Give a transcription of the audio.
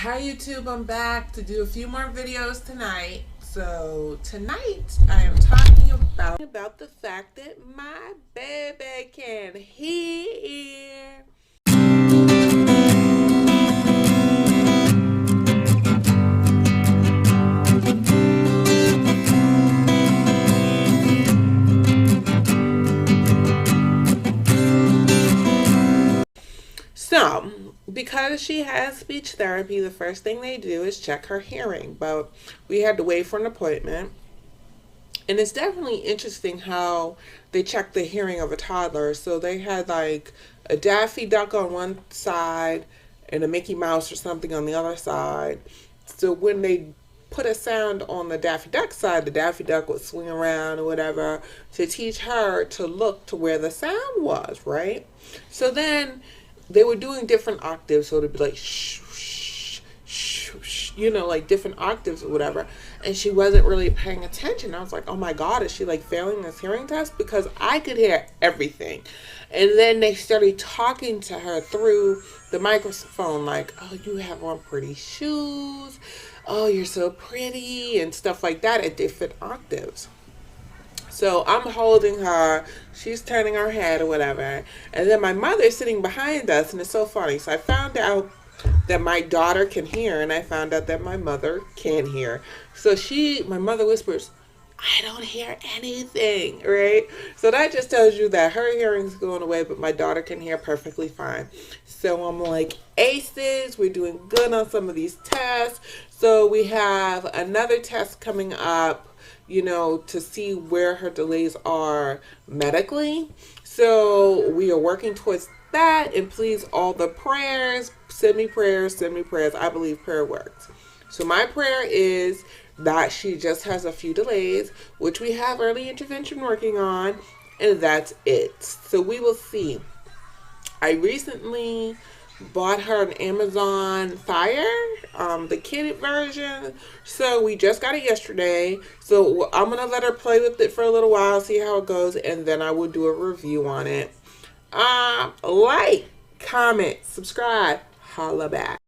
Hi YouTube, I'm back to do a few more videos tonight. So tonight I am talking about the fact that my baby can hear. So, because she has speech therapy, the first thing they do is check her hearing. But we had to wait for an appointment. And it's definitely interesting how they check the hearing of a toddler. So they had like a Daffy Duck on one side and a Mickey Mouse or something on the other side. So when they put a sound on the Daffy Duck side, the Daffy Duck would swing around or whatever to teach her to look to where the sound was, right? So then they were doing different octaves, so it'd be like shh, shh, shh, shh, like different octaves or whatever. And she wasn't really paying attention. I was like, oh my God, is she like failing this hearing test? Because I could hear everything. And then they started talking to her through the microphone, like, oh, you have on pretty shoes. Oh, you're so pretty, and stuff like that at different octaves. So I'm holding her, she's turning her head or whatever. And then my mother's sitting behind us, and it's so funny. So I found out that my daughter can hear, and I found out that my mother can hear. So my mother whispers, I don't hear anything, right? So that just tells you that her hearing's going away, but my daughter can hear perfectly fine. So I'm like, aces, we're doing good on some of these tests. So we have another test coming up, to see where her delays are medically. So we are working towards that, and please, all the prayers, send me prayers. I believe prayer works. So my prayer is that she just has a few delays, which we have early intervention working on, and that's it. So we will see. I recently bought her an Amazon Fire, the kid version. So we just got it yesterday. So I'm going to let her play with it for a little while, see how it goes, and then I will do a review on it. Like, comment, subscribe, holla back.